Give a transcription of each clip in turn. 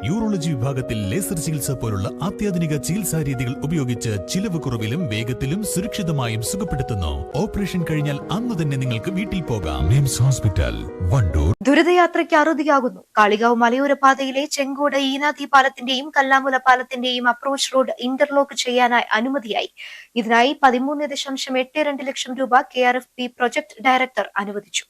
Urology വിഭാഗത്തിൽ laser ചികിത്സ പോലുള്ള അത്യാധുനിക ചികിത്സാ രീതികൾ ഉപയോഗിച്ച് ചിലവ് കുറവിലും വേഗത്തിലും സുരക്ഷിതമായും സുഖപ്പെടുത്തുന്നു. ഓപ്പറേഷൻ കഴിഞ്ഞാൽ അന്ന് തന്നെ നിങ്ങൾക്ക് വീട്ടിൽ പോകാം. മിംസ് ഹോസ്പിറ്റൽ, വണ്ടൂർ. ദുരിതയാത്രയ്ക്ക് അറുതിയാകുന്നു. കാളികാവ് മലയോര പാതയിലെ ചെങ്കോട് ഈനാതി പാലത്തിന്റെയും കല്ലാമുല പാലത്തിന്റെയും അപ്രോച്ച് റോഡ് ഇന്റർലോക്ക് ചെയ്യാനായി അനുമതിയായി. ഇതിനായി 13.82 ലക്ഷം രൂപ KRFP പ്രൊജക്ട് ഡയറക്ടർ അനുവദിച്ചു.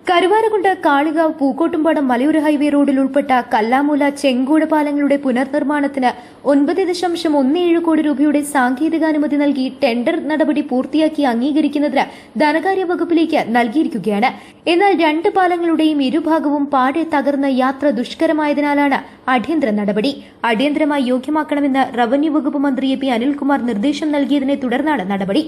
കരുവാരകുണ്ട് കാളികാവ് പൂക്കോട്ടുംപാടം മലയോര ഹൈവേ റോഡിൽ ഉൾപ്പെട്ട കല്ലാമൂല ചെങ്കോട് പാലങ്ങളുടെ പുനർനിർമ്മാണത്തിന് 9.17 കോടി രൂപയുടെ സാങ്കേതികാനുമതി നൽകി ടെൻഡർ നടപടി പൂർത്തിയാക്കി അംഗീകരിക്കുന്നതിന് ധനകാര്യ വകുപ്പിലേക്ക് നൽകിയിരിക്കുകയാണ്. എന്നാൽ രണ്ട് പാലങ്ങളുടെയും ഇരുഭാഗവും പാടെ തകർന്ന് യാത്ര ദുഷ്കരമായതിനാലാണ് അടിയന്തര നടപടി. അടിയന്തരമായി യോഗ്യമാക്കണമെന്ന് റവന്യൂ വകുപ്പ് മന്ത്രി AP അനിൽകുമാർ നിർദ്ദേശം നൽകിയതിനെ തുടർന്നാണ് നടപടി.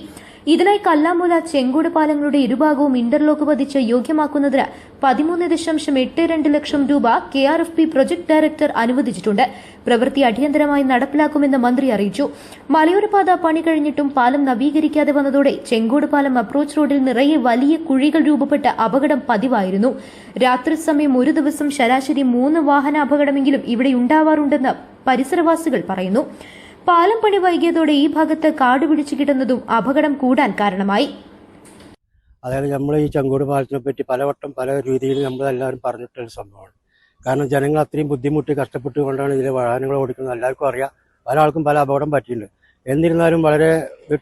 ഇതിനായി കല്ലാമൂല ചെങ്കോട് പാലങ്ങളുടെ ഇരുഭാഗവും ഇന്റർലോക്ക് പതിച്ച് യോഗ്യമാക്കുന്നതിന് 13.82 ലക്ഷം രൂപ KRFP പ്രൊജക്ട് ഡയറക്ടർ അനുവദിച്ചിട്ടുണ്ട്. പ്രവൃത്തി അടിയന്തരമായി നടപ്പിലാക്കുമെന്ന് മന്ത്രി അറിയിച്ചു. മലയോരപാത പണി കഴിഞ്ഞിട്ടും പാലം നവീകരിക്കാതെ വന്നതോടെ ചെങ്കോട് പാലം അപ്രോച്ച് റോഡിൽ നിറയെ വലിയ കുഴികൾ രൂപപ്പെട്ട അപകടം പതിവായിരുന്നു. രാത്രി സമയം ഒരു ദിവസം ശരാശരി 3 വാഹന അപകടമെങ്കിലും ഇവിടെ ഉണ്ടാവാറുണ്ടെന്ന് പരിസരവാസികൾ പറയുന്നു. പാലം പണി വൈകിയതോടെ ഈ ഭാഗത്ത് കാട് പിടിച്ചു കിടന്നതും അപകടം കൂടാൻ കാരണമായി. അതായത് നമ്മൾ ഈ ചെങ്കോട് പാലത്തിനെ പറ്റി പലവട്ടം പല രീതിയിൽ നമ്മളെല്ലാവരും പറഞ്ഞിട്ടുള്ള സംഭവമാണ്. കാരണം ജനങ്ങൾ അത്രയും ബുദ്ധിമുട്ടി കഷ്ടപ്പെട്ടുകൊണ്ടാണ് ഇതിലെ വാഹനങ്ങൾ ഓടിക്കുന്നത്. എല്ലാവർക്കും അറിയാം, പല ആൾക്കും പല അപകടം പറ്റിയിട്ടുണ്ട്. എന്നിരുന്നാലും വളരെ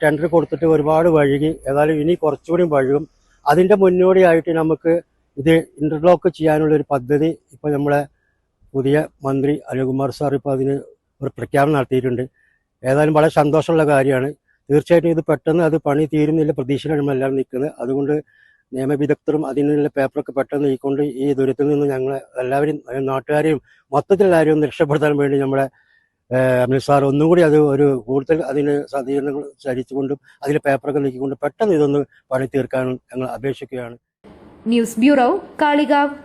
ടെൻഡർ കൊടുത്തിട്ട് ഒരുപാട് വഴുകി. ഏതായാലും ഇനി കുറച്ചുകൂടി വഴുകും. അതിൻ്റെ മുന്നോടിയായിട്ട് നമുക്ക് ഇത് ഇന്റർലോക്ക് ചെയ്യാനുള്ളൊരു പദ്ധതി ഇപ്പോൾ നമ്മളെ പുതിയ മന്ത്രി അനിൽകുമാർ സാർ ഇപ്പോൾ അതിന് ഒരു പ്രഖ്യാപനം നടത്തിയിട്ടുണ്ട്. ഏതായാലും വളരെ സന്തോഷമുള്ള കാര്യമാണ്. തീർച്ചയായിട്ടും ഇത് പെട്ടെന്ന് അത് പണി തീരുന്നില്ല പ്രതീക്ഷയിലാണ് നമ്മളെല്ലാം നിൽക്കുന്നത്. അതുകൊണ്ട് നിയമവിദഗ്ധരും അതിനുള്ള പേപ്പറൊക്കെ പെട്ടെന്ന് നീക്കൊണ്ട് ഈ ദുരിതത്തിൽ നിന്ന് ഞങ്ങൾ എല്ലാവരും നാട്ടുകാരെയും മൊത്തത്തിലെല്ലാവരും രക്ഷപ്പെടുത്താൻ വേണ്ടി നമ്മുടെ അനിൽ സാർ ഒന്നും കൂടി അത് ഒരു കൂടുതൽ അതിന് സജ്ജീകരണങ്ങൾ ചരിച്ചുകൊണ്ടും അതിലെ പേപ്പറൊക്കെ നീക്കിക്കൊണ്ടും പെട്ടെന്ന് ഇതൊന്ന് പണി തീർക്കാനും ഞങ്ങൾ അപേക്ഷിക്കുകയാണ്. News bureau, Kalikavu.